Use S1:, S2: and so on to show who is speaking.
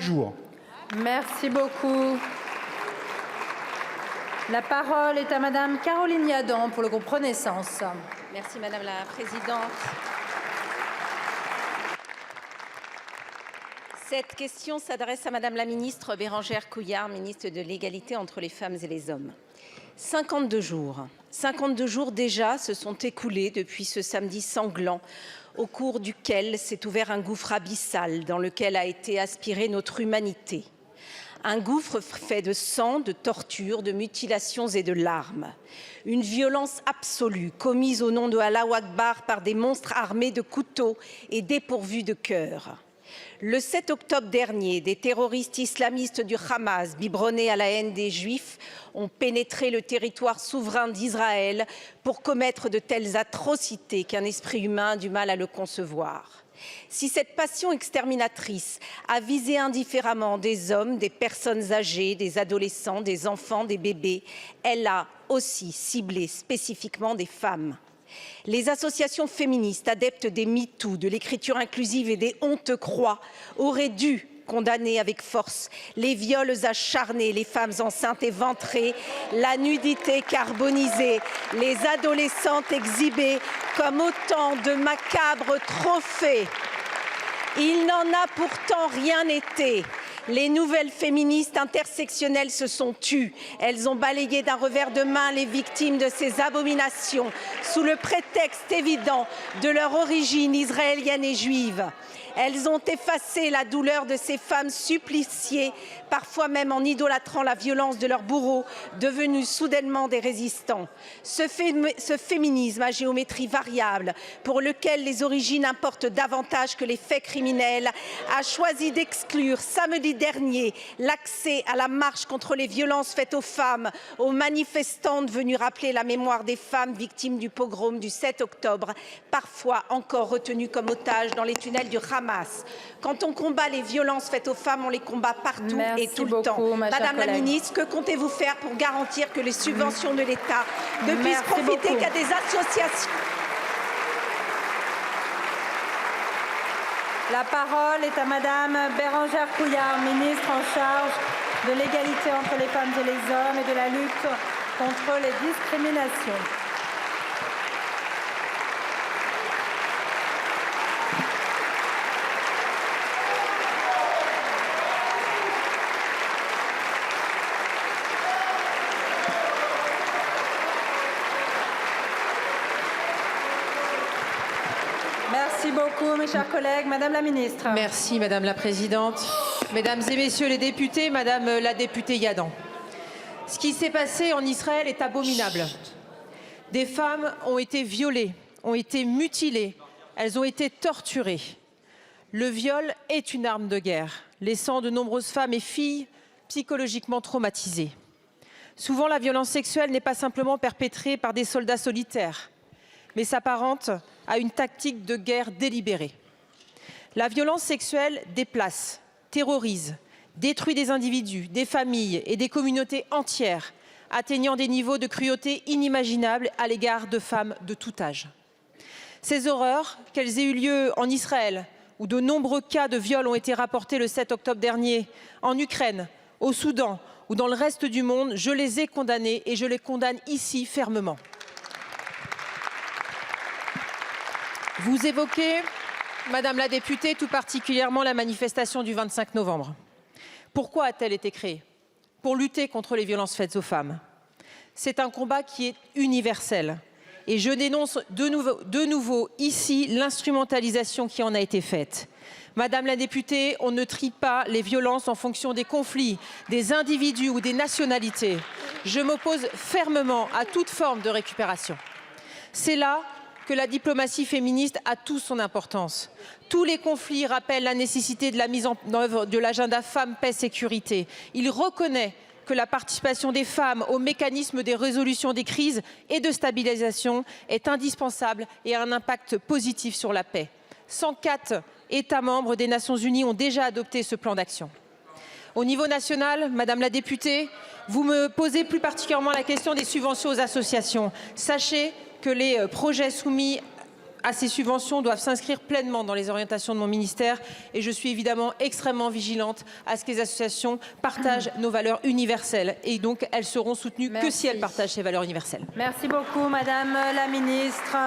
S1: jour.
S2: Merci beaucoup. La parole est à Madame Caroline Yadan pour le groupe Renaissance.
S3: Merci Madame la Présidente. Cette question s'adresse à Madame la Ministre Bérangère Couillard, ministre de l'Égalité entre les femmes et les hommes. 52 jours déjà se sont écoulés depuis ce samedi sanglant au cours duquel s'est ouvert un gouffre abyssal dans lequel a été aspirée notre humanité. Un gouffre fait de sang, de tortures, de mutilations et de larmes. Une violence absolue commise au nom de Allahu Akbar par des monstres armés de couteaux et dépourvus de cœur. Le 7 octobre dernier, des terroristes islamistes du Hamas, biberonnés à la haine des Juifs, ont pénétré le territoire souverain d'Israël pour commettre de telles atrocités qu'un esprit humain a du mal à le concevoir. Si cette passion exterminatrice a visé indifféremment des hommes, des personnes âgées, des adolescents, des enfants, des bébés, elle a aussi ciblé spécifiquement des femmes. Les associations féministes adeptes des MeToo, de l'écriture inclusive et des honte croix auraient dû condamner avec force les viols acharnés, les femmes enceintes et ventrées, la nudité carbonisée, les adolescentes exhibées comme autant de macabres trophées. Il n'en a pourtant rien été. Les nouvelles féministes intersectionnelles se sont tues. Elles ont balayé d'un revers de main les victimes de ces abominations sous le prétexte évident de leur origine israélienne et juive. Elles ont effacé la douleur de ces femmes suppliciées, parfois même en idolâtrant la violence de leurs bourreaux, devenus soudainement des résistants. Ce féminisme à géométrie variable, pour lequel les origines importent davantage que les faits criminels, a choisi d'exclure samedi dernier l'accès à la marche contre les violences faites aux femmes, aux manifestantes venues rappeler la mémoire des femmes victimes du pogrom du 7 octobre, parfois encore retenues comme otages dans les tunnels du Hamas. Quand on combat les violences faites aux femmes, on les combat partout et tout le temps. Madame la ministre, que comptez-vous faire pour garantir que les subventions de l'État ne puissent profiter qu'à des associations?
S2: La parole est à Madame Bérangère Couillard, ministre en charge de l'égalité entre les femmes et les hommes et de la lutte contre les discriminations. Merci beaucoup, mes chers collègues. Madame la ministre.
S4: Merci, Madame la Présidente. Mesdames et Messieurs les députés, Madame la députée Yadan. Ce qui s'est passé en Israël est abominable. Des femmes ont été violées, ont été mutilées, elles ont été torturées. Le viol est une arme de guerre, laissant de nombreuses femmes et filles psychologiquement traumatisées. Souvent, la violence sexuelle n'est pas simplement perpétrée par des soldats solitaires, mais s'apparente à une tactique de guerre délibérée. La violence sexuelle déplace, terrorise, détruit des individus, des familles et des communautés entières, atteignant des niveaux de cruauté inimaginables à l'égard de femmes de tout âge. Ces horreurs, qu'elles aient eu lieu en Israël, où de nombreux cas de viol ont été rapportés le 7 octobre dernier, en Ukraine, au Soudan ou dans le reste du monde, je les ai condamnées et je les condamne ici fermement. Vous évoquez, Madame la députée, tout particulièrement la manifestation du 25 novembre. Pourquoi a-t-elle été créée? Pour lutter contre les violences faites aux femmes. C'est un combat qui est universel. Et je dénonce de nouveau ici l'instrumentalisation qui en a été faite. Madame la députée, on ne trie pas les violences en fonction des conflits, des individus ou des nationalités. Je m'oppose fermement à toute forme de récupération. C'est là que la diplomatie féministe a toute son importance. Tous les conflits rappellent la nécessité de la mise en œuvre de l'agenda Femmes, Paix, Sécurité. Il reconnaît que la participation des femmes aux mécanismes de résolution des crises et de stabilisation est indispensable et a un impact positif sur la paix. 104 États membres des Nations Unies ont déjà adopté ce plan d'action. Au niveau national, Madame la députée, vous me posez plus particulièrement la question des subventions aux associations. Sachez que les projets soumis à ces subventions doivent s'inscrire pleinement dans les orientations de mon ministère et je suis évidemment extrêmement vigilante à ce que les associations partagent nos valeurs universelles et donc elles seront soutenues que si elles partagent ces valeurs universelles.
S2: Merci beaucoup, Madame la Ministre.